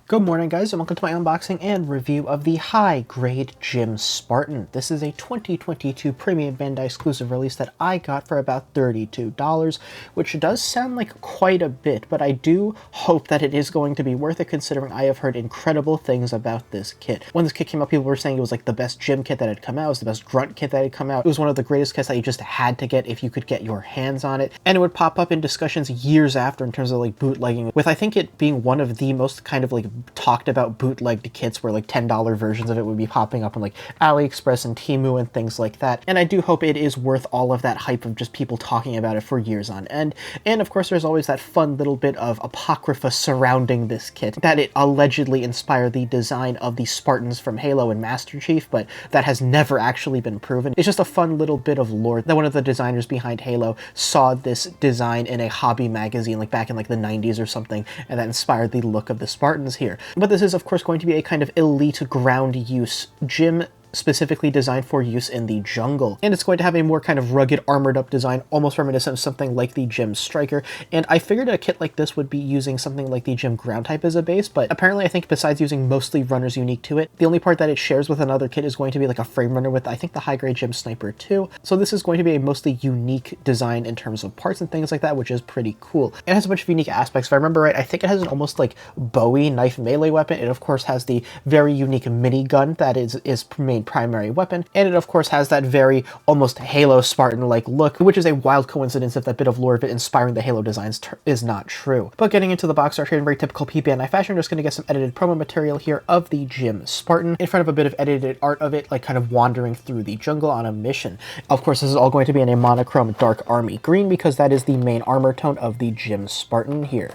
Good morning, guys, and welcome to my unboxing and review of the High Grade GM Spartan. This is a 2022 premium Bandai exclusive release that I got for about $32, which does sound like quite a bit, but I do hope that it is going to be worth it considering I have heard incredible things about this kit. When this kit came out, people were saying it was like the best gym kit that had come out, it was the best grunt kit that had come out. It was one of the greatest kits that you just had to get if you could get your hands on it, and it would pop up in discussions years after in terms of like bootlegging, with I think it being one of the most kind of like talked about bootlegged kits where like $10 versions of it would be popping up on like AliExpress and Temu and things like that. And I do hope it is worth all of that hype of just people talking about it for years on end. And of course there's always that fun little bit of apocrypha surrounding this kit, that it allegedly inspired the design of the Spartans from Halo and Master Chief, but that has never actually been proven. It's just a fun little bit of lore that one of the designers behind Halo saw this design in a hobby magazine like back in like the 90s or something, and that inspired the look of the Spartans here. But this is of course going to be a kind of elite ground use gym specifically designed for use in the jungle. And it's going to have a more kind of rugged, armored up design, almost reminiscent of something like the Gym Striker. And I figured a kit like this would be using something like the Gym Ground type as a base, but apparently I think besides using mostly runners unique to it, the only part that it shares with another kit is going to be like a frame runner with, I think, the High Grade Gym Sniper too. So this is going to be a mostly unique design in terms of parts and things like that, which is pretty cool. It has a bunch of unique aspects. If I remember right, I think it has an almost like Bowie knife melee weapon. It of course has the very unique minigun that is main primary weapon, and it of course has that very almost Halo Spartan-like look, which is a wild coincidence if that bit of lore of it inspiring the Halo designs is not true. But getting into the box art here in very typical P-Bandai fashion, we're just going to get some edited promo material here of the Gym Spartan in front of a bit of edited art of it, like kind of wandering through the jungle on a mission. Of course, this is all going to be in a monochrome dark army green because that is the main armor tone of the Gym Spartan here.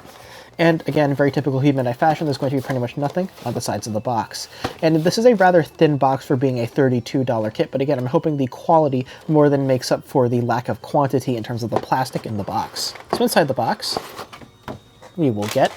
And again, very typical P-Bandai fashion, there's going to be pretty much nothing on the sides of the box. And this is a rather thin box for being a $32 kit, but again, I'm hoping the quality more than makes up for the lack of quantity in terms of the plastic in the box. So inside the box, we will get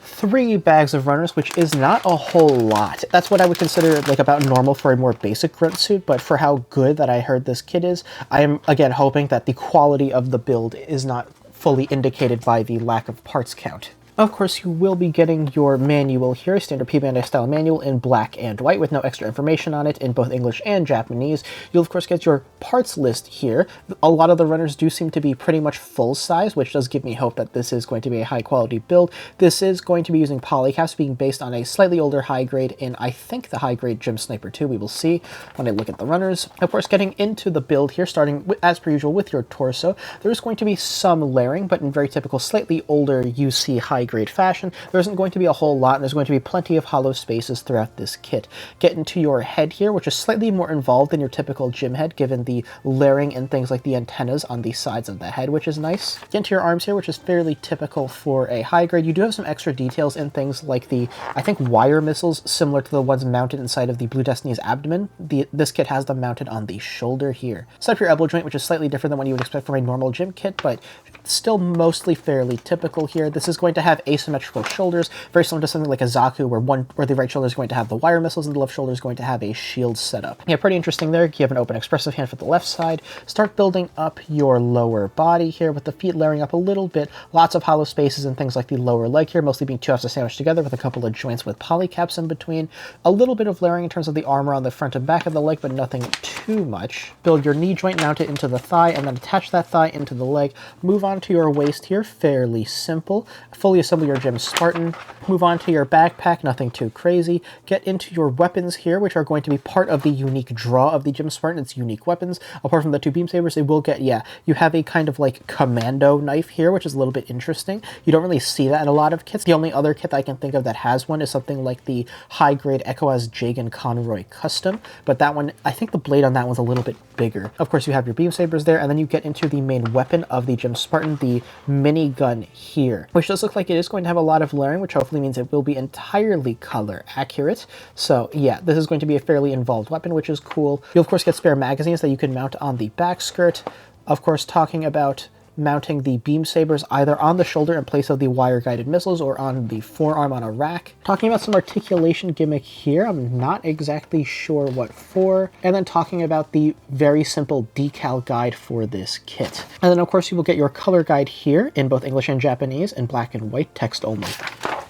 3 bags of runners, which is not a whole lot. That's what I would consider like about normal for a more basic grunt suit, but for how good that I heard this kit is, I am again hoping that the quality of the build is not fully indicated by the lack of parts count. Of course, you will be getting your manual here, standard P-Bandai style manual in black and white with no extra information on it in both English and Japanese. You'll of course get your parts list here. A lot of the runners do seem to be pretty much full size, which does give me hope that this is going to be a high quality build. This is going to be using polycaps, being based on a slightly older high grade in, I think, the High Grade Gym Sniper 2. We will see when I look at the runners. Of course, getting into the build here, starting as per usual with your torso, there's going to be some layering, but in very typical slightly older UC high grade fashion, there isn't going to be a whole lot, and there's going to be plenty of hollow spaces throughout this kit. Get into your head here, which is slightly more involved than your typical gym head, given the layering and things like the antennas on the sides of the head, which is nice. Get into your arms here, which is fairly typical for a high grade. You do have some extra details in things like the, I think, wire missiles, similar to the ones mounted inside of the Blue Destiny's abdomen. This kit has them mounted on the shoulder here. Set up your elbow joint, which is slightly different than what you would expect from a normal gym kit, but still mostly fairly typical here. This is going to have asymmetrical shoulders, very similar to something like a Zaku, where the right shoulder is going to have the wire missiles and the left shoulder is going to have a shield setup. Yeah, pretty interesting there. You have an open expressive hand for the left side. Start building up your lower body here with the feet layering up a little bit. Lots of hollow spaces and things like the lower leg here, mostly being 2 halves sandwiched together with a couple of joints with polycaps in between. A little bit of layering in terms of the armor on the front and back of the leg, but nothing too much. Build your knee joint, mount it into the thigh, and then attach that thigh into the leg. Move on to your waist here, fairly simple. Fully assemble your Gym Spartan. Move on to your backpack, nothing too crazy. Get into your weapons here, which are going to be part of the unique draw of the Gym Spartan. It's unique weapons. Apart from the 2 beam sabers, they will get, yeah, you have a kind of like commando knife here, which is a little bit interesting. You don't really see that in a lot of kits. The only other kit that I can think of that has one is something like the High Grade ECOAS Jagan Conroy Custom, but that one, I think the blade on that one's a little bit bigger. Of course, you have your beam sabers there, and then you get into the main weapon of the Gym Spartan, the minigun here, which does look like it is going to have a lot of layering, which hopefully means it will be entirely color accurate. So yeah, this is going to be a fairly involved weapon, which is cool. You'll of course get spare magazines that you can mount on the back skirt. Of course, talking about mounting the beam sabers either on the shoulder in place of the wire-guided missiles or on the forearm on a rack. Talking about some articulation gimmick here, I'm not exactly sure what for. And then talking about the very simple decal guide for this kit. And then of course you will get your color guide here in both English and Japanese in black and white, text only.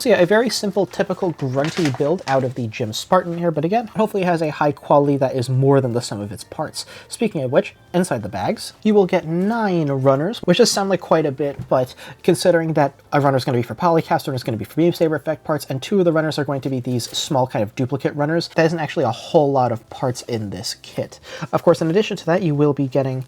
So yeah, a very simple, typical grunty build out of the GM Spartan here, but again, hopefully it has a high quality that is more than the sum of its parts. Speaking of which, inside the bags, you will get 9 runners, which does sound like quite a bit, but considering that a runner is going to be for polycaps, one is going to be for beam saber effect parts, and 2 of the runners are going to be these small kind of duplicate runners, that isn't actually a whole lot of parts in this kit. Of course, in addition to that, you will be getting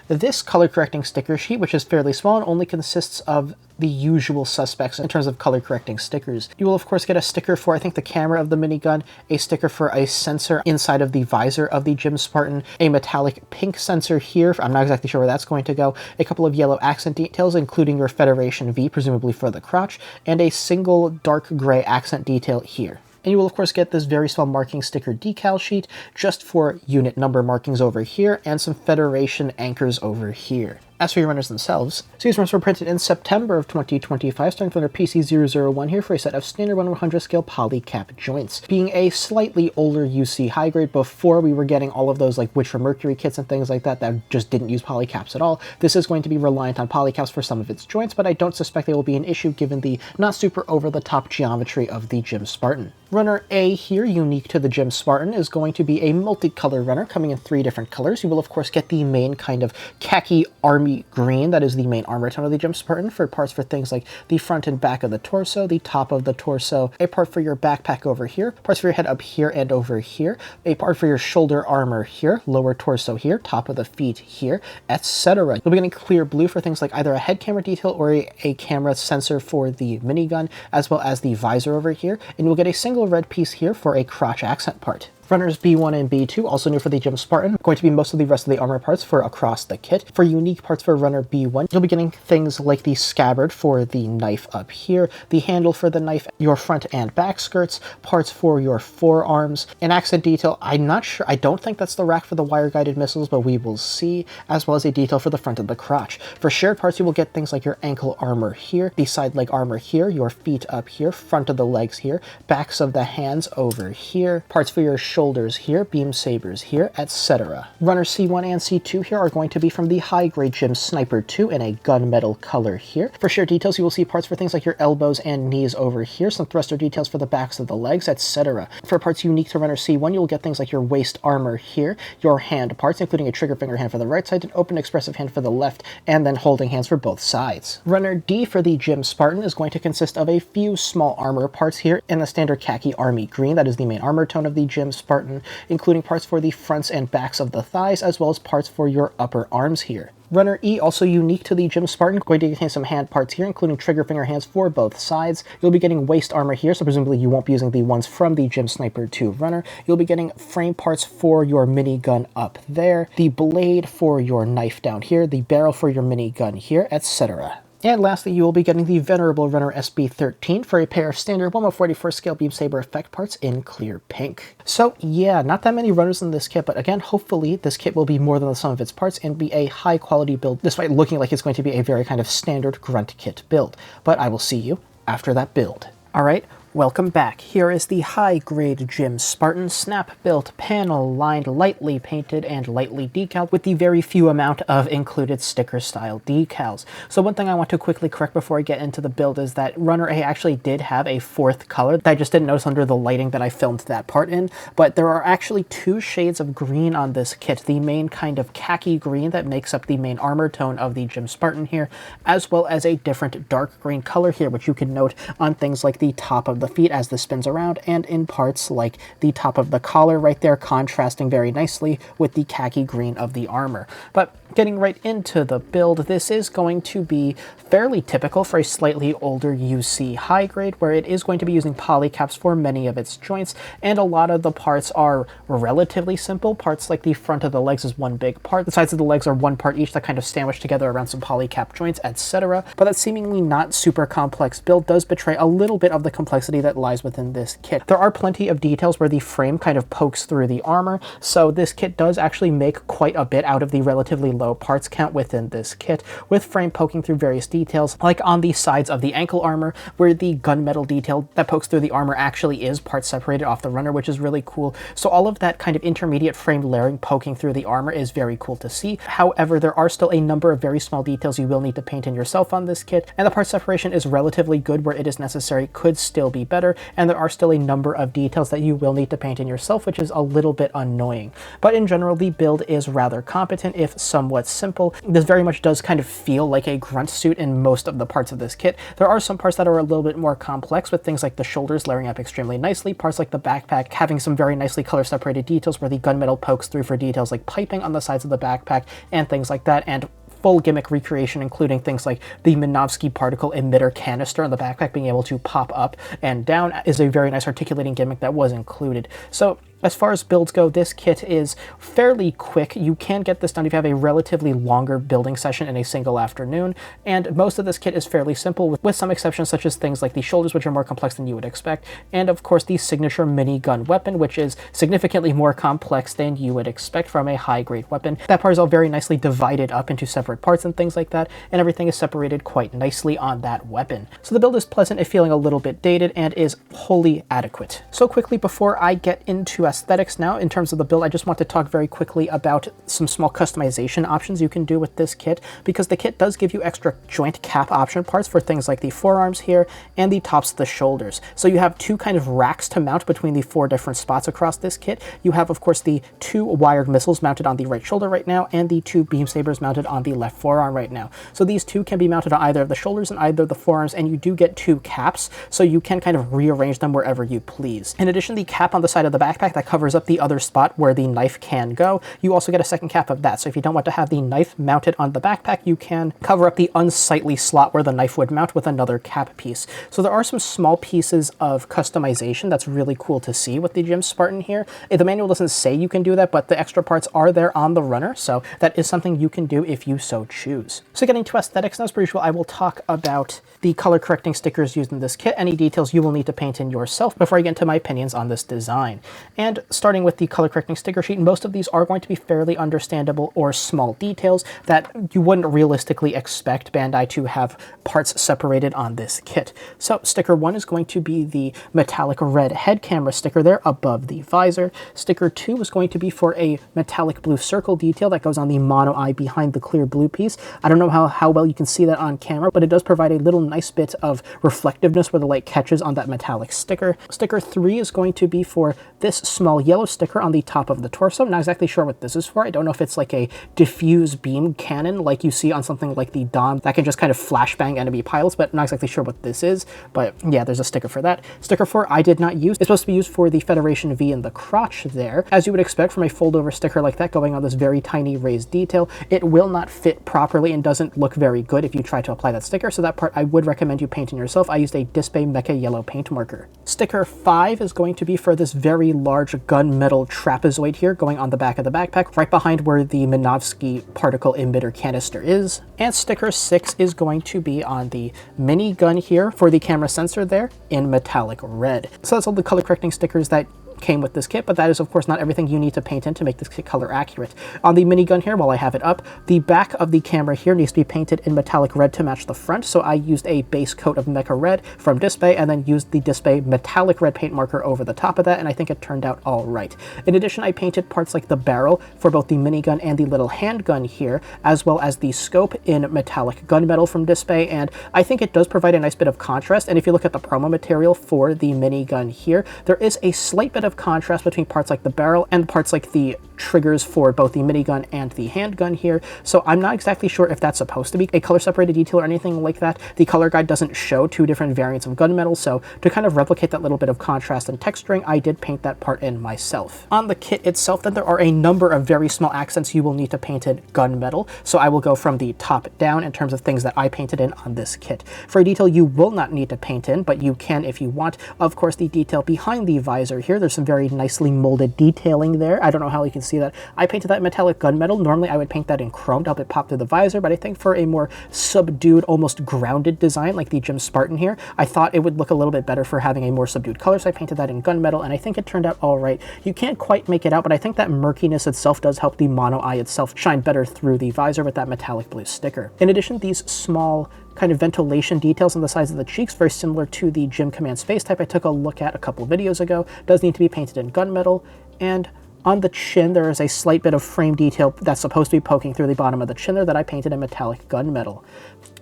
this color correcting sticker sheet, which is fairly small and only consists of the usual suspects in terms of color correcting stickers. You will of course get a sticker for, I think, the camera of the minigun, a sticker for a sensor inside of the visor of the GM Spartan, a metallic pink sensor here, I'm not exactly sure where that's going to go, a couple of yellow accent details including your Federation V, presumably for the crotch, and a single dark gray accent detail here. And you will of course get this very small marking sticker decal sheet just for unit number markings over here and some Federation anchors over here. As for your runners themselves, so these runners were printed in September of 2025, starting from their PC001 here for a set of standard 1/100 scale polycap joints. Being a slightly older UC high grade, before we were getting all of those like Witch for Mercury kits and things like that that just didn't use polycaps at all, this is going to be reliant on polycaps for some of its joints, but I don't suspect they will be an issue given the not super over-the-top geometry of the GM Spartan. Runner A here, unique to the GM Spartan, is going to be a multicolor runner coming in 3 different colors. You will of course get the main kind of khaki army green, that is the main armor tone of the GM Spartan, for parts for things like the front and back of the torso, the top of the torso, a part for your backpack over here, parts for your head up here and over here, a part for your shoulder armor here, lower torso here, top of the feet here, etc. You'll be getting clear blue for things like either a head camera detail or a camera sensor for the minigun, as well as the visor over here, and you'll get a single red piece here for a crotch accent part. Runners B1 and B2, also new for the GM Spartan, going to be most of the rest of the armor parts for across the kit. For unique parts for runner B1, you'll be getting things like the scabbard for the knife up here, the handle for the knife, your front and back skirts, parts for your forearms, an accent detail, I'm not sure, I don't think that's the rack for the wire-guided missiles, but we will see, as well as a detail for the front of the crotch. For shared parts, you will get things like your ankle armor here, the side leg armor here, your feet up here, front of the legs here, backs of the hands over here, parts for your shoulders here, beam sabers here, etc. Runner C1 and C2 here are going to be from the High Grade GM Sniper 2 in a gunmetal color here. For shared details, you will see parts for things like your elbows and knees over here, some thruster details for the backs of the legs, etc. For parts unique to Runner C1, you will get things like your waist armor here, your hand parts, including a trigger finger hand for the right side, an open expressive hand for the left, and then holding hands for both sides. Runner D for the GM Spartan is going to consist of a few small armor parts here in the standard khaki army green, that is the main armor tone of the GM Spartan, including parts for the fronts and backs of the thighs, as well as parts for your upper arms here. Runner E, also unique to the GM Spartan, going to contain some hand parts here, including trigger finger hands for both sides. You'll be getting waist armor here, so presumably you won't be using the ones from the GM Sniper 2 runner. You'll be getting frame parts for your minigun up there, the blade for your knife down here, the barrel for your minigun here, etc. And lastly, you will be getting the venerable Runner SB13 for a pair of standard 1/44 scale beam saber effect parts in clear pink. So yeah, not that many runners in this kit, but again, hopefully this kit will be more than the sum of its parts and be a high quality build, despite looking like it's going to be a very kind of standard grunt kit build. But I will see you after that build. Alright, welcome back. Here is the High Grade GM Spartan, snap-built, panel-lined, lightly painted, and lightly decaled, with the very few amount of included sticker-style decals. So one thing I want to quickly correct before I get into the build is that Runner A actually did have a 4th color that I just didn't notice under the lighting that I filmed that part in, but there are actually 2 shades of green on this kit, the main kind of khaki green that makes up the main armor tone of the GM Spartan here, as well as a different dark green color here, which you can note on things like the top of the feet as this spins around, and in parts like the top of the collar right there, contrasting very nicely with the khaki green of the armor. But getting right into the build, this is going to be fairly typical for a slightly older UC high grade, where it is going to be using polycaps for many of its joints, and a lot of the parts are relatively simple. Parts like the front of the legs is one big part, the sides of the legs are one part each that kind of sandwich together around some polycap joints, etc. But that seemingly not super complex build does betray a little bit of the complexity complexity that lies within this kit. There are plenty of details where the frame kind of pokes through the armor, so this kit does actually make quite a bit out of the relatively low parts count within this kit, with frame poking through various details, like on the sides of the ankle armor, where the gunmetal detail that pokes through the armor actually is part separated off the runner, which is really cool. So all of that kind of intermediate frame layering poking through the armor is very cool to see. However, there are still a number of very small details you will need to paint in yourself on this kit, and the part separation is relatively good where it is necessary, could still be better, and there are still a number of details that you will need to paint in yourself, which is a little bit annoying. But in general, the build is rather competent, if somewhat simple. This very much does kind of feel like a grunt suit in most of the parts of this kit. There are some parts that are a little bit more complex, with things like the shoulders layering up extremely nicely, parts like the backpack having some very nicely color separated details where the gunmetal pokes through for details like piping on the sides of the backpack and things like that, and full gimmick recreation, including things like the Minovsky particle emitter canister on the backpack being able to pop up and down is a very nice articulating gimmick that was included. So as far as builds go, this kit is fairly quick. You can get this done if you have a relatively longer building session in a single afternoon, and most of this kit is fairly simple, with some exceptions such as things like the shoulders, which are more complex than you would expect, and of course the signature minigun weapon, which is significantly more complex than you would expect from a high-grade weapon. That part is all very nicely divided up into separate parts and things like that, and everything is separated quite nicely on that weapon. So the build is pleasant if feeling a little bit dated and is wholly adequate. So quickly, before I get into aesthetics now, in terms of the build, I just want to talk very quickly about some small customization options you can do with this kit, because the kit does give you extra joint cap option parts for things like the forearms here and the tops of the shoulders. So you have two kind of racks to mount between the 4 different spots across this kit. You have, of course, the 2 wired missiles mounted on the right shoulder right now, and the 2 beam sabers mounted on the left forearm right now. So these 2 can be mounted on either of the shoulders and either of the forearms, and you do get 2 caps, so you can kind of rearrange them wherever you please. In addition, the cap on the side of the backpack that covers up the other spot where the knife can go, you also get a second cap of that. So if you don't want to have the knife mounted on the backpack, you can cover up the unsightly slot where the knife would mount with another cap piece. So there are some small pieces of customization that's really cool to see with the GM Spartan here. The manual doesn't say you can do that, but the extra parts are there on the runner, so that is something you can do if you so choose. So getting to aesthetics now, as per usual, I will talk about the color correcting stickers used in this kit, any details you will need to paint in yourself before I get into my opinions on this design. And starting with the color correcting sticker sheet, most of these are going to be fairly understandable or small details that you wouldn't realistically expect Bandai to have parts separated on this kit. So sticker 1 is going to be the metallic red head camera sticker there above the visor. Sticker 2 is going to be for a metallic blue circle detail that goes on the mono eye behind the clear blue piece. I don't know how well you can see that on camera, but it does provide a little nice bit of reflectiveness where the light catches on that metallic sticker. Sticker 3 is going to be for this small yellow sticker on the top of the torso. I'm not exactly sure what this is for. I don't know if it's like a diffuse beam cannon like you see on something like the Dom that can just kind of flashbang enemy pilots, but I'm not exactly sure what this is. But yeah, there's a sticker for that. Sticker 4 I did not use. It's supposed to be used for the Federation V in the crotch there. As you would expect from a fold-over sticker like that going on this very tiny raised detail, it will not fit properly and doesn't look very good if you try to apply that sticker, so that part I would recommend you painting yourself. I used a Display Mecha yellow paint marker. Sticker 5 is going to be for this very large gunmetal trapezoid here going on the back of the backpack, right behind where the Minovsky particle emitter canister is. And sticker 6 is going to be on the minigun here for the camera sensor there in metallic red. So that's all the color correcting stickers that came with this kit, but that is of course not everything you need to paint in to make this kit color accurate. On the minigun here, while I have it up, the back of the camera here needs to be painted in metallic red to match the front, so I used a base coat of Mecha Red from Display and then used the Display metallic red paint marker over the top of that, and I think it turned out all right. In addition, I painted parts like the barrel for both the minigun and the little handgun here, as well as the scope in metallic gunmetal from Display, and I think it does provide a nice bit of contrast. And if you look at the promo material for the minigun here, there is a slight bit of contrast between parts like the barrel and parts like the triggers for both the minigun and the handgun here, so I'm not exactly sure if that's supposed to be a color separated detail or anything like that. The color guide doesn't show 2 different variants of gunmetal, so to kind of replicate that little bit of contrast and texturing, I did paint that part in myself. On the kit itself then, there are a number of very small accents you will need to paint in gunmetal, so I will go from the top down in terms of things that I painted in on this kit. For a detail you will not need to paint in, but you can if you want, of course, the detail behind the visor here. There's some very nicely molded detailing there. I don't know how you can see that. I painted that in metallic gunmetal. Normally I would paint that in chrome to help it pop through the visor, but I think for a more subdued, almost grounded design like the GM Spartan here, I thought it would look a little bit better for having a more subdued color, so I painted that in gunmetal, and I think it turned out all right. You can't quite make it out, but I think that murkiness itself does help the mono eye itself shine better through the visor with that metallic blue sticker. In addition, these small kind of ventilation details on the sides of the cheeks, very similar to the GM Command Space type I took a look at a couple videos ago, does need to be painted in gunmetal. And on the chin, there is a slight bit of frame detail that's supposed to be poking through the bottom of the chin there that I painted in metallic gunmetal.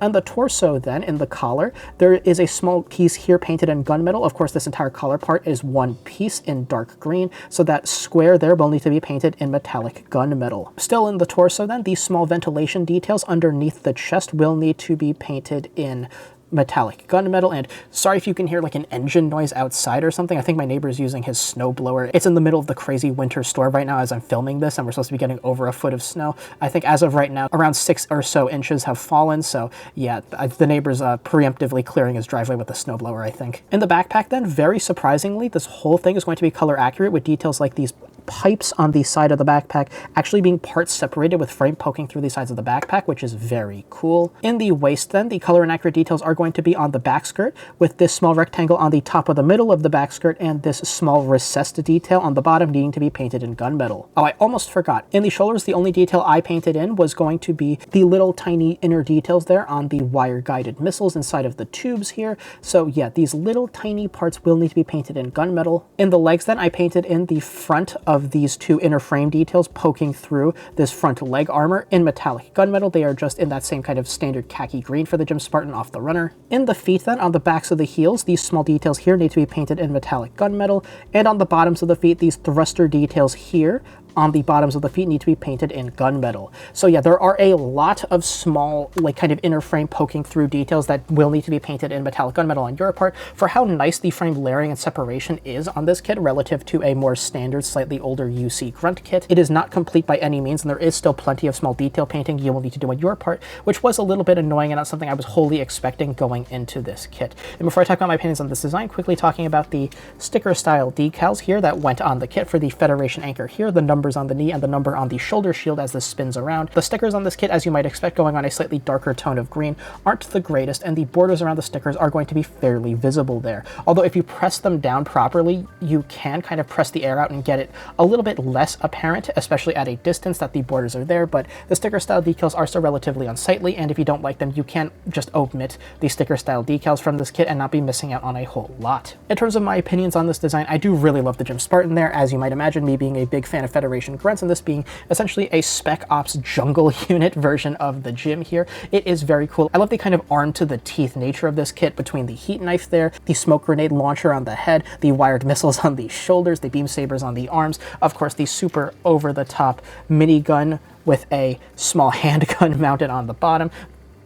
On the torso then, in the collar, there is a small piece here painted in gunmetal. Of course, this entire collar part is one piece in dark green, so that square there will need to be painted in metallic gunmetal. Still in the torso then, these small ventilation details underneath the chest will need to be painted in metallic gunmetal. And sorry if you can hear like an engine noise outside or something. I think my neighbor's using his snowblower. It's in the middle of the crazy winter storm right now as I'm filming this, and we're supposed to be getting over a foot of snow. I think as of right now, around 6 or so inches have fallen. So yeah, the neighbor's preemptively clearing his driveway with a snowblower, I think. In the backpack then, very surprisingly, this whole thing is going to be color accurate with details like these pipes on the side of the backpack actually being parts separated with frame poking through the sides of the backpack, which is very cool. In the waist then, the color and accurate details are going to be on the back skirt with this small rectangle on the top of the middle of the back skirt and this small recessed detail on the bottom needing to be painted in gunmetal. Oh, I almost forgot. In the shoulders, the only detail I painted in was going to be the little tiny inner details there on the wire guided missiles inside of the tubes here. So yeah, these little tiny parts will need to be painted in gunmetal. In the legs then, I painted in the front of these two inner frame details poking through this front leg armor in metallic gunmetal. They are just in that same kind of standard khaki green for the GM Spartan off the runner. In the feet then, on the backs of the heels, these small details here need to be painted in metallic gunmetal, and on the bottoms of the feet, these thruster details here on the bottoms of the feet need to be painted in gunmetal. So yeah, there are a lot of small, like kind of inner frame poking through details that will need to be painted in metallic gunmetal on your part. For how nice the frame layering and separation is on this kit relative to a more standard, slightly older UC grunt kit, it is not complete by any means, and there is still plenty of small detail painting you will need to do on your part, which was a little bit annoying and not something I was wholly expecting going into this kit. And before I talk about my opinions on this design, quickly talking about the sticker style decals here that went on the kit for the Federation anchor here, the numbers on the knee and the number on the shoulder shield as this spins around. The stickers on this kit, as you might expect, going on a slightly darker tone of green, aren't the greatest, and the borders around the stickers are going to be fairly visible there. Although if you press them down properly, you can kind of press the air out and get it a little bit less apparent, especially at a distance that the borders are there, but the sticker style decals are still relatively unsightly, and if you don't like them, you can just omit the sticker style decals from this kit and not be missing out on a whole lot. In terms of my opinions on this design, I do really love the GM Spartan there, as you might imagine, me being a big fan of Federation grunts, and this being essentially a Spec Ops jungle unit version of the GM here. It is very cool. I love the kind of arm to the teeth nature of this kit between the heat knife there, the smoke grenade launcher on the head, the wired missiles on the shoulders, the beam sabers on the arms, of course the super over the top minigun with a small handgun mounted on the bottom.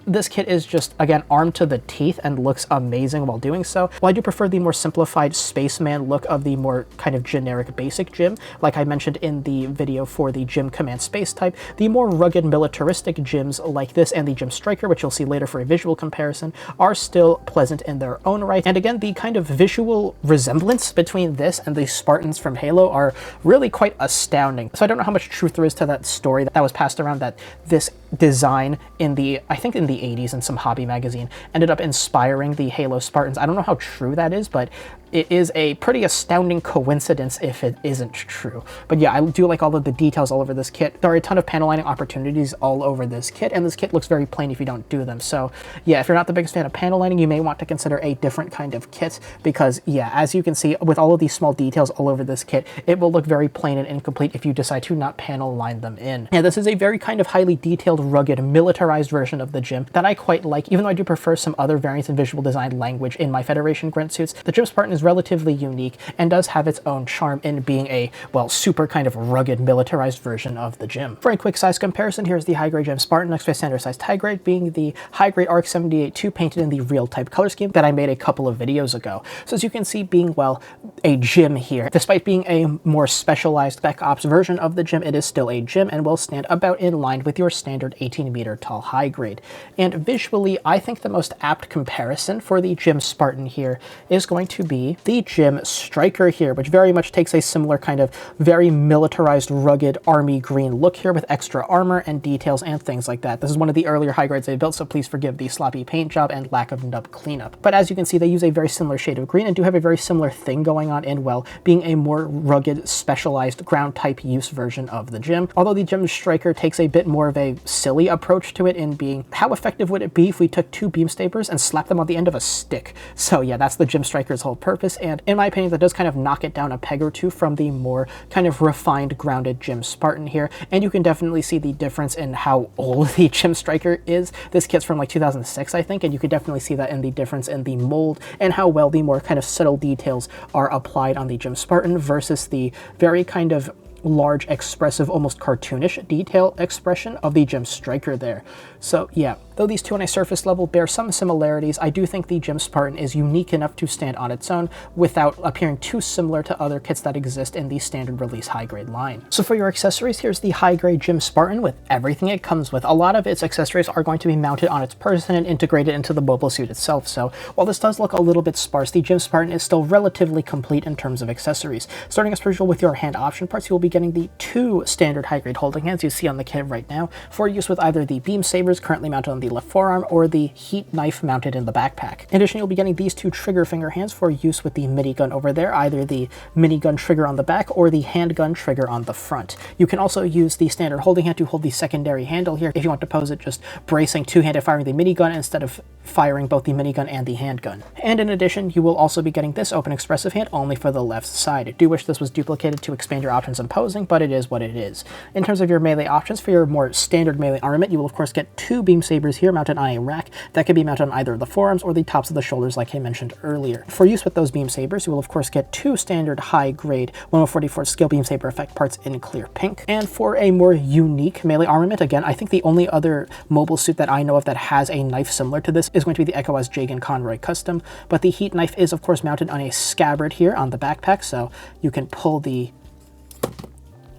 This kit is just, again, armed to the teeth and looks amazing while doing so. While I do prefer the more simplified spaceman look of the more kind of generic basic GM, like I mentioned in the video for the GM Command Space type, the more rugged militaristic GMs like this and the GM Striker, which you'll see later for a visual comparison, are still pleasant in their own right. And again, the kind of visual resemblance between this and the Spartans from Halo are really quite astounding. So I don't know how much truth there is to that story that was passed around that this design in the, I think in the 80s in some hobby magazine, ended up inspiring the Halo Spartans. I don't know how true that is, but it is a pretty astounding coincidence if it isn't true. But yeah, I do like all of the details all over this kit. There are a ton of panel lining opportunities all over this kit, and this kit looks very plain if you don't do them. So yeah, if you're not the biggest fan of panel lining, you may want to consider a different kind of kit, because yeah, as you can see, with all of these small details all over this kit, it will look very plain and incomplete if you decide to not panel line them in. Yeah, this is a very kind of highly detailed, rugged, militarized version of the GM that I quite like, even though I do prefer some other variants in visual design language in my Federation grunt suits. The GM Spartan is relatively unique and does have its own charm in being a, well, super kind of rugged, militarized version of the GM. For a quick size comparison, here's the High Grade GM Spartan next to a standard sized High Grade, being the High Grade ARC 78-2 painted in the real type color scheme that I made a couple of videos ago. So as you can see, being, well, a GM here, despite being a more specialized Spec Ops version of the GM, it is still a GM and will stand about in line with your standard 18-meter tall High Grade. And visually, I think the most apt comparison for the GM Spartan here is going to be be the Gym Striker here, which very much takes a similar kind of very militarized, rugged army green look here with extra armor and details and things like that. This is one of the earlier high grades they built, so please forgive the sloppy paint job and lack of nub cleanup. But as you can see, they use a very similar shade of green and do have a very similar thing going on in, well, being a more rugged, specialized ground type use version of the Gym. Although the Gym Striker takes a bit more of a silly approach to it in being, how effective would it be if we took two beam sabers and slapped them on the end of a stick? So yeah, that's the Gym Striker's whole purpose, and in my opinion, that does kind of knock it down a peg or two from the more kind of refined, grounded Gym Spartan here, and you can definitely see the difference in how old the Gym Striker is. This kit's from like 2006, I think, and you could definitely see that in the difference in the mold and how well the more kind of subtle details are applied on the Gym Spartan versus the very kind of large, expressive, almost cartoonish detail expression of the Gym Striker there. So yeah, though these two on a surface level bear some similarities, I do think the Gym Spartan is unique enough to stand on its own without appearing too similar to other kits that exist in the standard release high grade line. So for your accessories, here's the high grade Gym Spartan with everything it comes with. A lot of its accessories are going to be mounted on its person and integrated into the mobile suit itself, so while this does look a little bit sparse, the Gym Spartan is still relatively complete in terms of accessories. Starting as per usual with your hand option parts, you will be getting the two standard high grade holding hands you see on the kit right now for use with either the beam sabers currently mounted on the left forearm or the heat knife mounted in the backpack. In addition, you'll be getting these two trigger finger hands for use with the minigun over there, either the minigun trigger on the back or the handgun trigger on the front. You can also use the standard holding hand to hold the secondary handle here if you want to pose it just bracing two-handed firing the minigun instead of firing both the minigun and the handgun. And in addition, you will also be getting this open expressive hand only for the left side. I do wish this was duplicated to expand your options in posing, but it is what it is. In terms of your melee options, for your more standard melee armament, you will of course get two beam sabers here mounted on a rack that can be mounted on either the forearms or the tops of the shoulders like I mentioned earlier. For use with those beam sabers, you will of course get two standard high grade 144 skill beam saber effect parts in clear pink. And for a more unique melee armament, again, I think the only other mobile suit that I know of that has a knife similar to this is going to be the Echo S Jagan Conroy Custom, but the heat knife is of course mounted on a scabbard here on the backpack, so you can pull the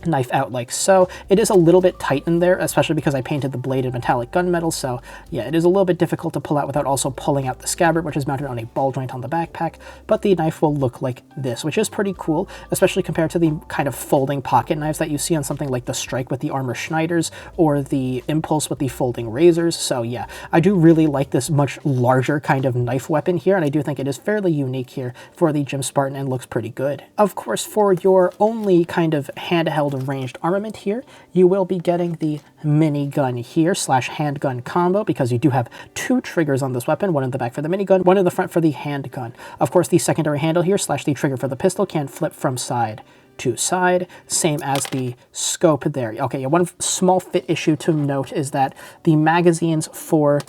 knife out like so. It is a little bit tight in there, especially because I painted the blade in metallic gunmetal, so yeah, it is a little bit difficult to pull out without also pulling out the scabbard, which is mounted on a ball joint on the backpack, but the knife will look like this, which is pretty cool, especially compared to the kind of folding pocket knives that you see on something like the Strike with the Armor Schneiders or the Impulse with the folding razors. So yeah, I do really like this much larger kind of knife weapon here, and I do think it is fairly unique here for the Gym Spartan and looks pretty good. Of course, for your only kind of handheld ranged armament here, you will be getting the minigun here slash handgun combo, because you do have two triggers on this weapon, one in the back for the minigun, one in the front for the handgun. Of course, the secondary handle here slash the trigger for the pistol can flip from side to side, same as the scope there. Okay, yeah, one small fit issue to note is that the magazines for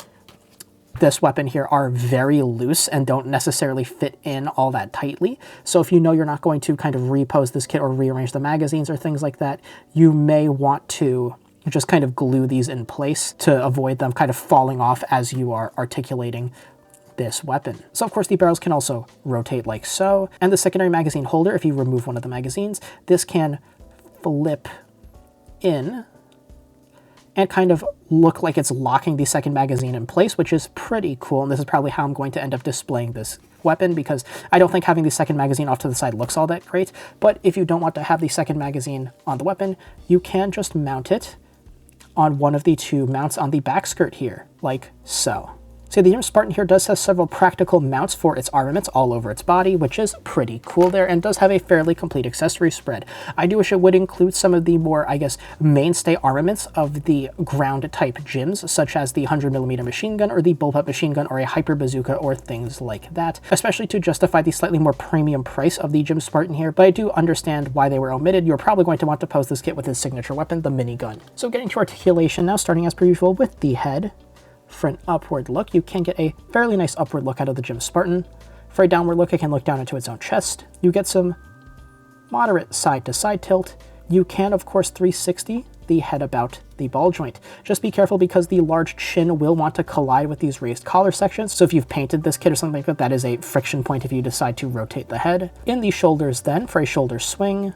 this weapon here are very loose and don't necessarily fit in all that tightly. So if you know you're not going to kind of repose this kit or rearrange the magazines or things like that, you may want to just kind of glue these in place to avoid them kind of falling off as you are articulating this weapon. So of course the barrels can also rotate like so, and the secondary magazine holder, if you remove one of the magazines, this can flip in and kind of look like it's locking the second magazine in place, which is pretty cool. And this is probably how I'm going to end up displaying this weapon, because I don't think having the second magazine off to the side looks all that great. But if you don't want to have the second magazine on the weapon, you can just mount it on one of the two mounts on the back skirt here, like so. So the Gym Spartan here does have several practical mounts for its armaments all over its body, which is pretty cool there, and does have a fairly complete accessory spread. I do wish it would include some of the more, I guess, mainstay armaments of the ground type gyms, such as the 100mm machine gun or the bullpup machine gun or a hyper bazooka or things like that, especially to justify the slightly more premium price of the Gym Spartan here, but I do understand why they were omitted. You're probably going to want to pose this kit with his signature weapon, the minigun. So getting to articulation now, starting as per usual with the head. For an upward look, you can get a fairly nice upward look out of the Gym Spartan. For a downward look, it can look down into its own chest. You get some moderate side-to-side tilt. You can, of course, 360 the head about the ball joint. Just be careful, because the large chin will want to collide with these raised collar sections. So if you've painted this kit or something like that, that is a friction point if you decide to rotate the head. In the shoulders then, for a shoulder swing,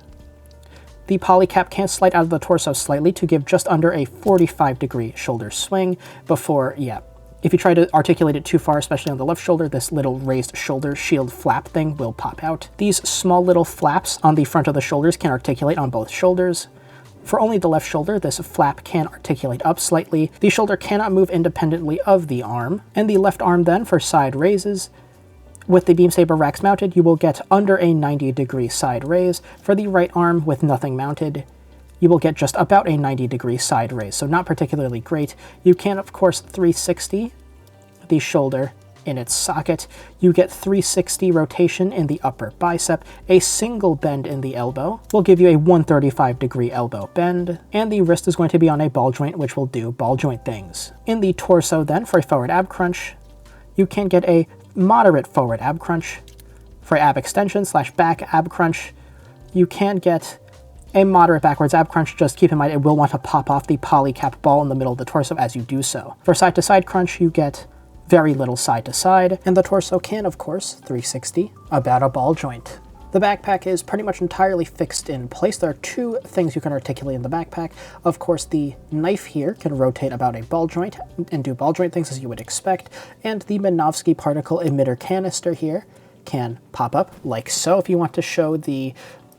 the polycap can slide out of the torso slightly to give just under a 45-degree shoulder swing before, yeah, If you try to articulate it too far, especially on the left shoulder, this little raised shoulder shield flap thing will pop out. These small little flaps on the front of the shoulders can articulate on both shoulders. For only the left shoulder, this flap can articulate up slightly. The shoulder cannot move independently of the arm. And the left arm then, for side raises, with the beam saber racks mounted, you will get under a 90-degree side raise. For the right arm with nothing mounted, you will get just about a 90-degree side raise, so not particularly great. You can, of course, 360 the shoulder in its socket. You get 360 rotation in the upper bicep. A single bend in the elbow will give you a 135-degree elbow bend, and the wrist is going to be on a ball joint, which will do ball joint things. In the torso then, for a forward ab crunch, you can get a moderate forward ab crunch. For ab extension / back ab crunch, you can get a moderate backwards ab crunch. Just keep in mind it will want to pop off the polycap ball in the middle of the torso as you do so. For side to side crunch, you get very little side to side, and the torso can, of course, 360 about a ball joint. The backpack is pretty much entirely fixed in place. There are two things you can articulate in the backpack. Of course, the knife here can rotate about a ball joint and do ball joint things as you would expect, and the Minovsky particle emitter canister here can pop up like so if you want to show the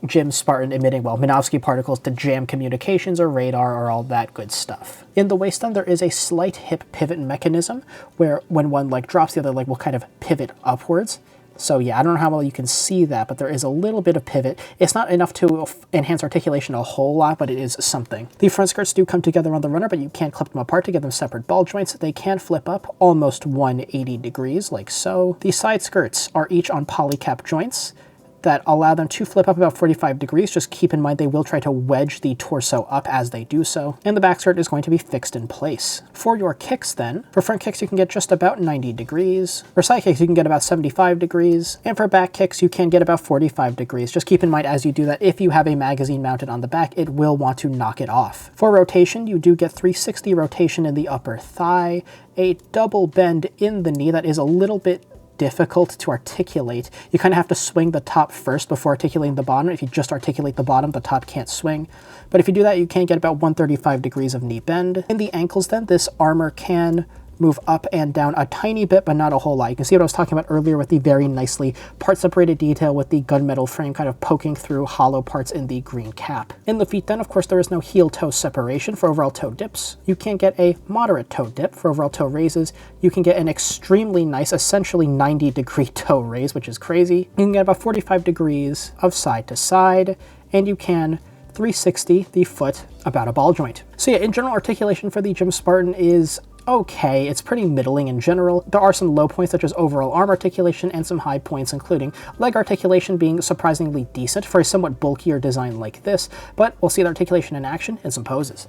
GM Spartan emitting, well, Minovsky particles to jam communications or radar or all that good stuff. In the waist then, there is a slight hip pivot mechanism where when one leg drops, the other leg will kind of pivot upwards. So yeah, I don't know how well you can see that, but there is a little bit of pivot. It's not enough to enhance articulation a whole lot, but it is something. The front skirts do come together on the runner, but you can't clip them apart to get them separate ball joints. They can flip up almost 180 degrees, like so. The side skirts are each on polycap joints that allow them to flip up about 45 degrees. Just keep in mind they will try to wedge the torso up as they do so, and the back skirt is going to be fixed in place. For your kicks then, for front kicks you can get just about 90 degrees, for side kicks you can get about 75 degrees, and for back kicks you can get about 45 degrees. Just keep in mind as you do that, if you have a magazine mounted on the back, it will want to knock it off. For rotation, you do get 360 rotation in the upper thigh, a double bend in the knee that is a little bit difficult to articulate. You kind of have to swing the top first before articulating the bottom. If you just articulate the bottom, the top can't swing. But if you do that, you can get about 135 degrees of knee bend. In the ankles then, this armor can move up and down a tiny bit, but not a whole lot. You can see what I was talking about earlier with the very nicely part-separated detail with the gunmetal frame kind of poking through hollow parts in the green cap. In the feet then, of course, there is no heel-toe separation for overall toe dips. You can get a moderate toe dip. For overall toe raises, you can get an extremely nice, essentially 90-degree toe raise, which is crazy. You can get about 45 degrees of side to side, and you can 360 the foot about a ball joint. So yeah, in general, articulation for the GM Spartan is okay. It's pretty middling in general. There are some low points such as overall arm articulation and some high points including leg articulation being surprisingly decent for a somewhat bulkier design like this, but we'll see the articulation in action in some poses.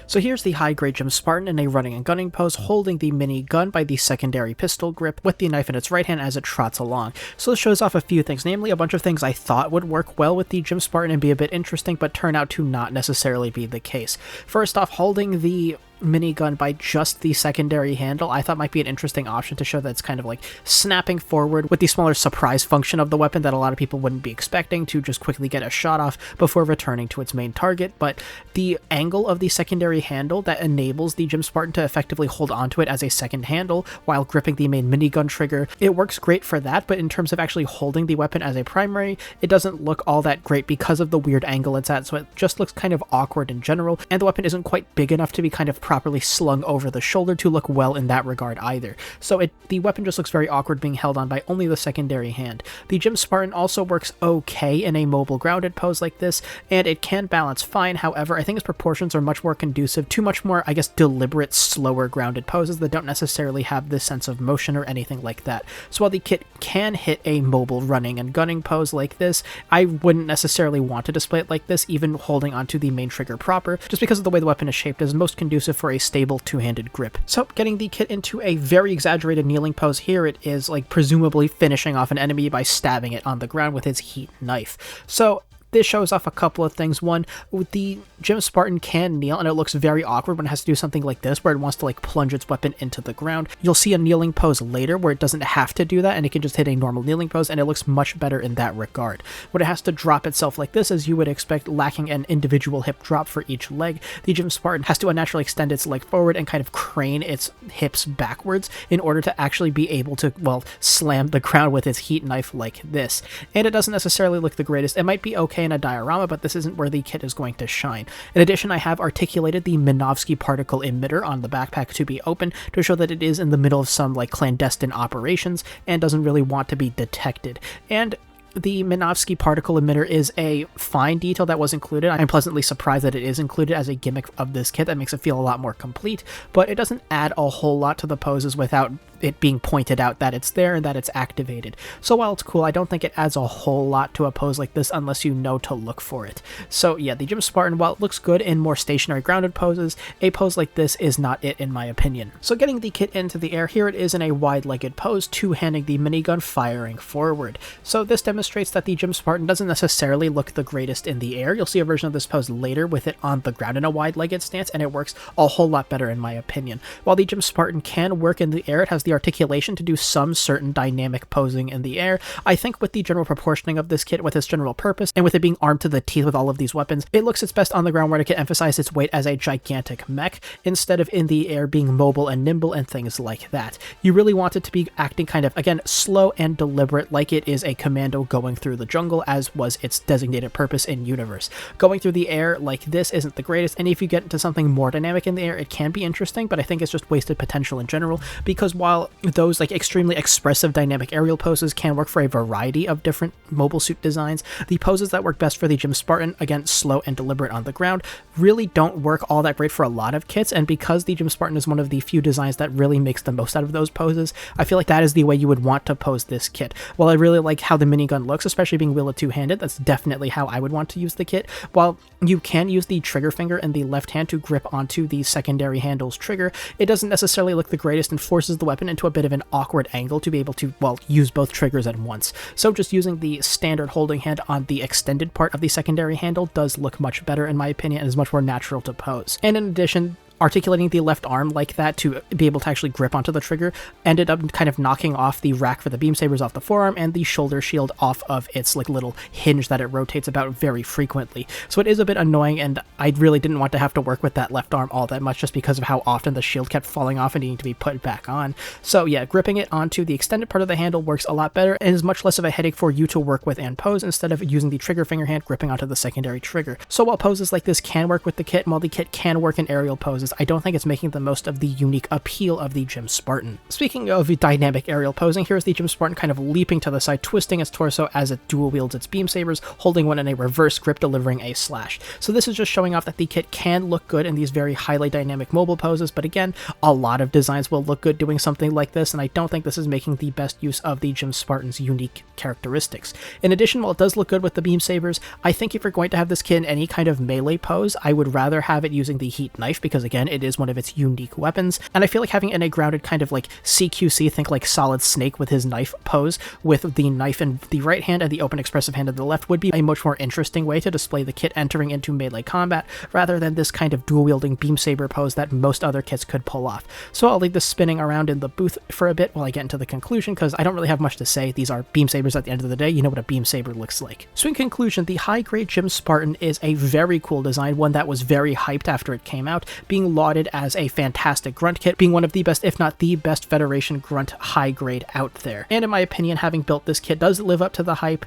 So here's the High Grade GM Spartan in a running and gunning pose, holding the mini gun by the secondary pistol grip with the knife in its right hand as it trots along. So this shows off a few things, namely a bunch of things I thought would work well with the GM Spartan and be a bit interesting, but turn out to not necessarily be the case. First off, holding the minigun by just the secondary handle I thought might be an interesting option to show that it's kind of like snapping forward with the smaller surprise function of the weapon that a lot of people wouldn't be expecting to just quickly get a shot off before returning to its main target. But the angle of the secondary handle that enables the GM Spartan to effectively hold onto it as a second handle while gripping the main minigun trigger, it works great for that, but in terms of actually holding the weapon as a primary, it doesn't look all that great because of the weird angle it's at, so it just looks kind of awkward in general, and the weapon isn't quite big enough to be kind of properly slung over the shoulder to look well in that regard either. So the weapon just looks very awkward being held on by only the secondary hand. The GM Spartan also works okay in a mobile grounded pose like this, and it can balance fine. However, I think its proportions are much more conducive to much more, I guess, deliberate, slower grounded poses that don't necessarily have this sense of motion or anything like that. So while the kit can hit a mobile running and gunning pose like this, I wouldn't necessarily want to display it like this, even holding onto the main trigger proper, just because of the way the weapon is shaped is most conducive for a stable two-handed grip. So getting the kit into a very exaggerated kneeling pose here, it is like presumably finishing off an enemy by stabbing it on the ground with his heat knife. So This shows off a couple of things. One, with the GM Spartan can kneel, and it looks very awkward when it has to do something like this, where it wants to like plunge its weapon into the ground. You'll see a kneeling pose later where it doesn't have to do that, and it can just hit a normal kneeling pose, and it looks much better in that regard. When it has to drop itself like this, as you would expect, lacking an individual hip drop for each leg, the GM Spartan has to unnaturally extend its leg forward and kind of crane its hips backwards in order to actually be able to, well, slam the ground with its heat knife like this. And it doesn't necessarily look the greatest. It might be okay in a diorama, but this isn't where the kit is going to shine. In addition, I have articulated the Minovsky particle emitter on the backpack to be open to show that it is in the middle of some like clandestine operations and doesn't really want to be detected. And the Minovsky particle emitter is a fine detail that was included. I'm pleasantly surprised that it is included as a gimmick of this kit. That makes it feel a lot more complete, but it doesn't add a whole lot to the poses without it being pointed out that it's there and that it's activated. So while it's cool, I don't think it adds a whole lot to a pose like this unless you know to look for it. So yeah, the GM Spartan, while it looks good in more stationary grounded poses, a pose like this is not it in my opinion. So getting the kit into the air, here it is in a wide-legged pose, two-handing the minigun firing forward. So this demonstrates that the GM Spartan doesn't necessarily look the greatest in the air. You'll see a version of this pose later with it on the ground in a wide-legged stance, and it works a whole lot better in my opinion. While the GM Spartan can work in the air, it has the articulation to do some certain dynamic posing in the air. I think with the general proportioning of this kit, with its general purpose, and with it being armed to the teeth with all of these weapons, it looks its best on the ground where it can emphasize its weight as a gigantic mech, instead of in the air being mobile and nimble and things like that. You really want it to be acting kind of, again, slow and deliberate, like it is a commando going through the jungle, as was its designated purpose in universe. Going through the air like this isn't the greatest, and if you get into something more dynamic in the air, it can be interesting, but I think it's just wasted potential in general, because while those like extremely expressive dynamic aerial poses can work for a variety of different mobile suit designs, the poses that work best for the GM Spartan, again slow and deliberate on the ground, really don't work all that great for a lot of kits. And because the GM Spartan is one of the few designs that really makes the most out of those poses, I feel like that is the way you would want to pose this kit. While I really like how the minigun looks, especially being wielded two-handed, that's definitely how I would want to use the kit. While you can use the trigger finger in the left hand to grip onto the secondary handle's trigger, it doesn't necessarily look the greatest and forces the weapon into a bit of an awkward angle to be able to, well, use both triggers at once. So just using the standard holding hand on the extended part of the secondary handle does look much better in my opinion, and is much more natural to pose. And in addition, articulating the left arm like that to be able to actually grip onto the trigger ended up kind of knocking off the rack for the beam sabers off the forearm and the shoulder shield off of its like little hinge that it rotates about very frequently. So it is a bit annoying, and I really didn't want to have to work with that left arm all that much just because of how often the shield kept falling off and needing to be put back on. So yeah, gripping it onto the extended part of the handle works a lot better and is much less of a headache for you to work with and pose, instead of using the trigger finger hand gripping onto the secondary trigger. So while poses like this can work with the kit, and while the kit can work in aerial poses, I don't think it's making the most of the unique appeal of the GM Spartan. Speaking of dynamic aerial posing, here's the GM Spartan kind of leaping to the side, twisting its torso as it dual wields its beam sabers, holding one in a reverse grip, delivering a slash. So this is just showing off that the kit can look good in these very highly dynamic mobile poses, but again, a lot of designs will look good doing something like this, and I don't think this is making the best use of the GM Spartan's unique characteristics. In addition, while it does look good with the beam sabers, I think if you're going to have this kit in any kind of melee pose, I would rather have it using the heat knife, because again, it is one of its unique weapons, and I feel like having it in a grounded kind of like CQC, think like Solid Snake with his knife pose, with the knife in the right hand and the open expressive hand in the left, would be a much more interesting way to display the kit entering into melee combat, rather than this kind of dual-wielding beam saber pose that most other kits could pull off. So I'll leave this spinning around in the booth for a bit while I get into the conclusion, because I don't really have much to say. These are beam sabers at the end of the day. You know what a beam saber looks like. So in conclusion, the High Grade GM Spartan is a very cool design, one that was very hyped after it came out, being lauded as a fantastic grunt kit, being one of the best, if not the best, Federation grunt high grade out there. And in my opinion, having built this kit does live up to the hype.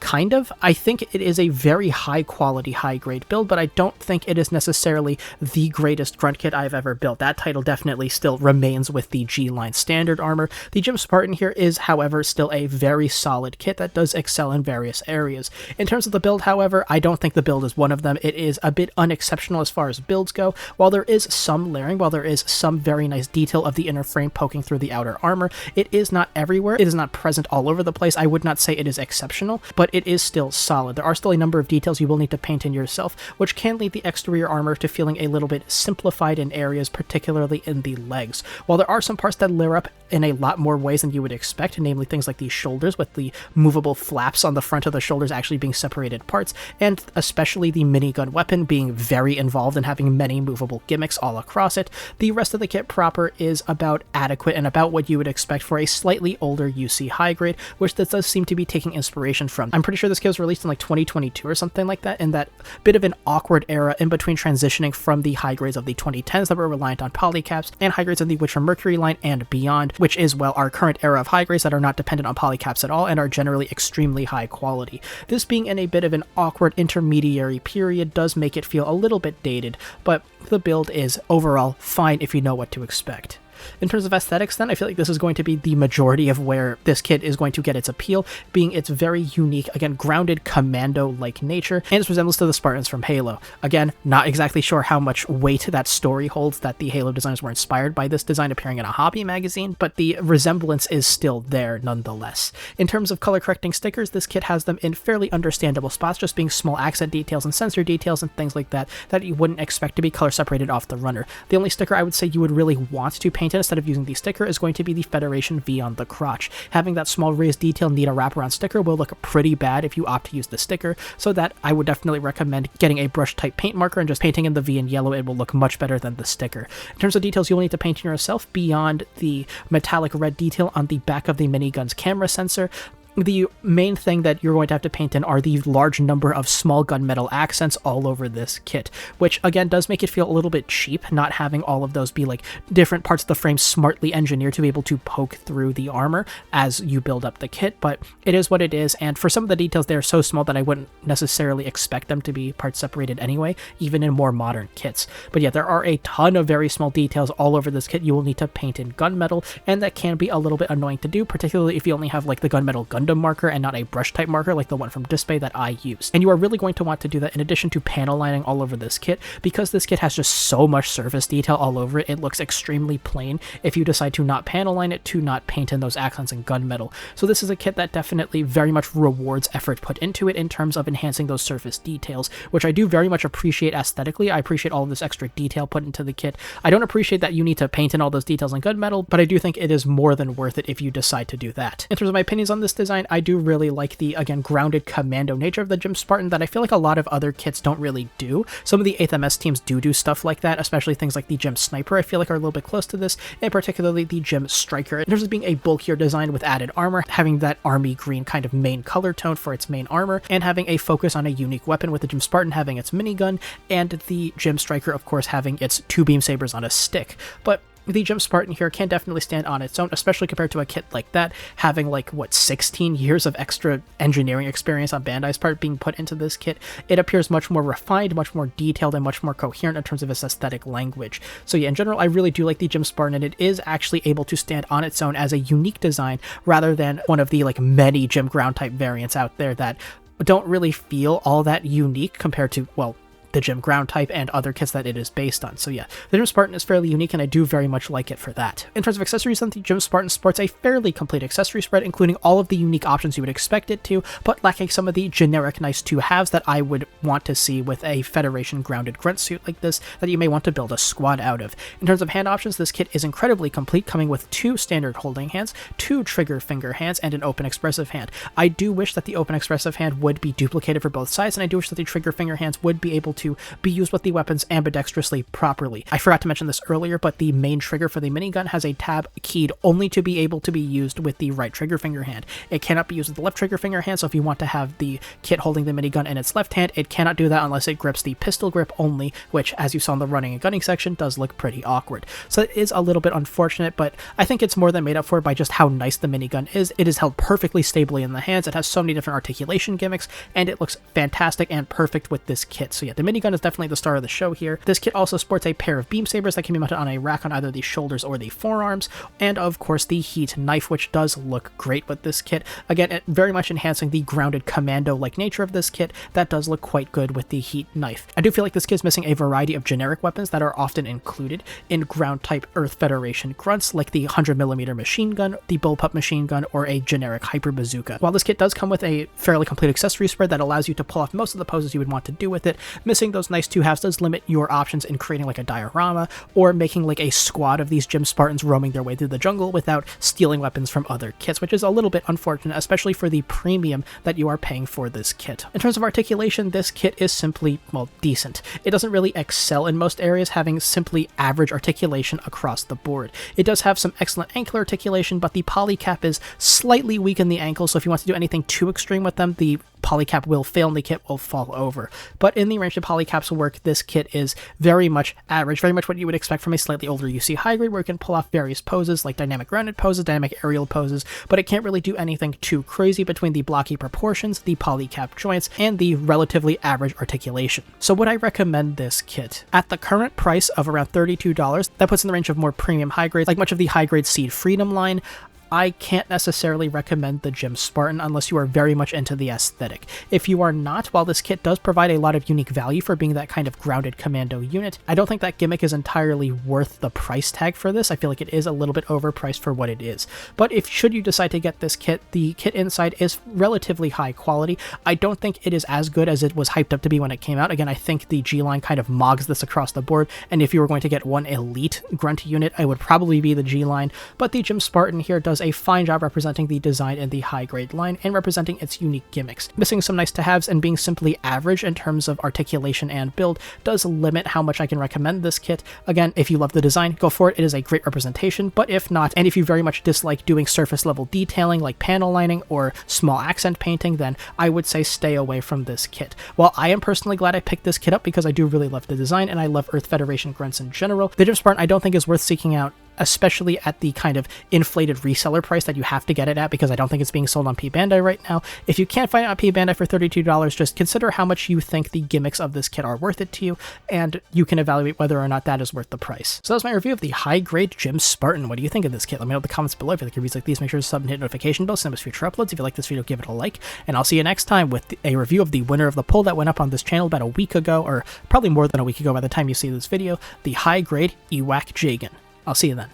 Kind of. I think it is a very high quality, high grade build, but I don't think it is necessarily the greatest grunt kit I've ever built. That title definitely still remains with the G-line standard armor. The GM Spartan here is, however, still a very solid kit that does excel in various areas. In terms of the build, however, I don't think the build is one of them. It is a bit unexceptional as far as builds go. While there is some layering, while there is some very nice detail of the inner frame poking through the outer armor, it is not everywhere. It is not present all over the place. I would not say it is exceptional, but but it is still solid. There are still a number of details you will need to paint in yourself, which can lead the exterior armor to feeling a little bit simplified in areas, particularly in the legs. While there are some parts that layer up in a lot more ways than you would expect, namely things like the shoulders with the movable flaps on the front of the shoulders actually being separated parts, and especially the minigun weapon being very involved and having many movable gimmicks all across it, the rest of the kit proper is about adequate and about what you would expect for a slightly older UC high grade, which this does seem to be taking inspiration from. I'm pretty sure this kit was released in like 2022 or something like that, in that bit of an awkward era in between transitioning from the high grades of the 2010s that were reliant on polycaps and high grades of the Witcher Mercury line and beyond, which is, well, our current era of high grades that are not dependent on polycaps at all and are generally extremely high quality. This being in a bit of an awkward intermediary period does make it feel a little bit dated, but the build is overall fine if you know what to expect. In terms of aesthetics then, I feel like this is going to be the majority of where this kit is going to get its appeal, being its very unique, again, grounded commando-like nature, and its resemblance to the Spartans from Halo. Again, not exactly sure how much weight that story holds that the Halo designers were inspired by this design appearing in a hobby magazine, but the resemblance is still there nonetheless. In terms of color correcting stickers, this kit has them in fairly understandable spots, just being small accent details and sensor details and things like that that you wouldn't expect to be color separated off the runner. The only sticker I would say you would really want to paint instead of using the sticker is going to be the Federation V on the crotch. Having that small raised detail need a wraparound sticker will look pretty bad if you opt to use the sticker, so that I would definitely recommend getting a brush type paint marker and just painting in the V in yellow. It will look much better than the sticker. In terms of details you'll need to paint in yourself, beyond the metallic red detail on the back of the minigun's camera sensor, the main thing that you're going to have to paint in are the large number of small gunmetal accents all over this kit, which again does make it feel a little bit cheap, not having all of those be like different parts of the frame smartly engineered to be able to poke through the armor as you build up the kit, but it is what it is, and for some of the details they are so small that I wouldn't necessarily expect them to be part separated anyway, even in more modern kits. But yeah, there are a ton of very small details all over this kit you will need to paint in gunmetal, and that can be a little bit annoying to do, particularly if you only have like the gunmetal Gundam marker and not a brush type marker like the one from Display that I used. And you are really going to want to do that in addition to panel lining all over this kit, because this kit has just so much surface detail all over it. It looks extremely plain if you decide to not panel line it, to not paint in those accents in gunmetal. So this is a kit that definitely very much rewards effort put into it in terms of enhancing those surface details, which I do very much appreciate aesthetically. I appreciate all of this extra detail put into the kit. I don't appreciate that you need to paint in all those details in gunmetal, but I do think it is more than worth it if you decide to do that. In terms of my opinions on this design, I do really like the, again, grounded commando nature of the GM Spartan that I feel like a lot of other kits don't really do. Some of the 8th MS teams do stuff like that, especially things like the GM Sniper I feel like are a little bit close to this, and particularly the GM Striker. In terms of being a bulkier design with added armor, having that army green kind of main color tone for its main armor, and having a focus on a unique weapon with the GM Spartan having its minigun, and the GM Striker of course having its 2 beam sabers on a stick. But the GM Spartan here can definitely stand on its own, especially compared to a kit like that, having like, what, 16 years of extra engineering experience on Bandai's part being put into this kit. It appears much more refined, much more detailed, and much more coherent in terms of its aesthetic language. So yeah, in general, I really do like the GM Spartan, and it is actually able to stand on its own as a unique design, rather than one of the like many GM ground type variants out there that don't really feel all that unique compared to, well, the GM ground type and other kits that it is based on. So yeah, the GM Spartan is fairly unique, and I do very much like it for that. In terms of accessories, then, the GM Spartan sports a fairly complete accessory spread, including all of the unique options you would expect it to, but lacking some of the generic nice to-haves that I would want to see with a Federation grounded grunt suit like this that you may want to build a squad out of. In terms of hand options, this kit is incredibly complete, coming with 2 standard holding hands, 2 trigger finger hands, and an open expressive hand. I do wish that the open expressive hand would be duplicated for both sides, and I do wish that the trigger finger hands would be able to be used with the weapons ambidextrously properly. I forgot to mention this earlier, but the main trigger for the minigun has a tab keyed only to be able to be used with the right trigger finger hand. It cannot be used with the left trigger finger hand, so if you want to have the kit holding the minigun in its left hand, it cannot do that unless it grips the pistol grip only, which, as you saw in the running and gunning section, does look pretty awkward. So it is a little bit unfortunate, but I think it's more than made up for by just how nice the minigun is. It is held perfectly stably in the hands, it has so many different articulation gimmicks, and it looks fantastic and perfect with this kit. So yeah, the minigun minigun is definitely the star of the show here. This kit also sports a pair of beam sabers that can be mounted on a rack on either the shoulders or the forearms, and of course the heat knife, which does look great with this kit. Again, it very much enhancing the grounded commando-like nature of this kit. That does look quite good with the heat knife. I do feel like this kit is missing a variety of generic weapons that are often included in ground-type Earth Federation grunts, like the 100mm machine gun, the bullpup machine gun, or a generic hyper bazooka. While this kit does come with a fairly complete accessory spread that allows you to pull off most of the poses you would want to do with it, missing those nice two halves does limit your options in creating like a diorama, or making like a squad of these gym Spartans roaming their way through the jungle without stealing weapons from other kits, which is a little bit unfortunate, especially for the premium that you are paying for this kit. In terms of articulation, this kit is simply, well, decent. It doesn't really excel in most areas, having simply average articulation across the board. It does have some excellent ankle articulation, but the polycap is slightly weak in the ankle, so if you want to do anything too extreme with them, the polycap will fail and the kit will fall over. But in the range the polycaps will work, this kit is very much average, very much what you would expect from a slightly older UC high grade, where it can pull off various poses like dynamic grounded poses, dynamic aerial poses, but it can't really do anything too crazy between the blocky proportions, the polycap joints, and the relatively average articulation. So would I recommend this kit? At the current price of around $32, that puts in the range of more premium high grades, like much of the high grade Seed Freedom line. I can't necessarily recommend the GM Spartan unless you are very much into the aesthetic. If you are not, while this kit does provide a lot of unique value for being that kind of grounded commando unit, I don't think that gimmick is entirely worth the price tag for this. I feel like it is a little bit overpriced for what it is. But should you decide to get this kit, the kit inside is relatively high quality. I don't think it is as good as it was hyped up to be when it came out. Again, I think the G line kind of mogs this across the board, and if you were going to get one elite grunt unit, it would probably be the G line, but the GM Spartan here does a fine job representing the design in the high grade line and representing its unique gimmicks. Missing some nice to haves and being simply average in terms of articulation and build does limit how much I can recommend this kit. Again, if you love the design, go for it. It is a great representation, but if not, and if you very much dislike doing surface level detailing like panel lining or small accent painting, then I would say stay away from this kit. While I am personally glad I picked this kit up because I do really love the design and I love Earth Federation grunts in general, the GM Spartan I don't think is worth seeking out, especially at the kind of inflated reseller price that you have to get it at, because I don't think it's being sold on P-Bandai right now. If you can't find it on P-Bandai for $32, just consider how much you think the gimmicks of this kit are worth it to you, and you can evaluate whether or not that is worth the price. So that was my review of the High Grade GM Spartan. What do you think of this kit? Let me know in the comments below. If you like reviews like these, make sure to sub and hit notification bell, send us future uploads. If you like this video, give it a like, and I'll see you next time with a review of the winner of the poll that went up on this channel about a week ago, or probably more than a week ago by the time you see this video, the High Grade EWAC J-Gun. I'll see you then.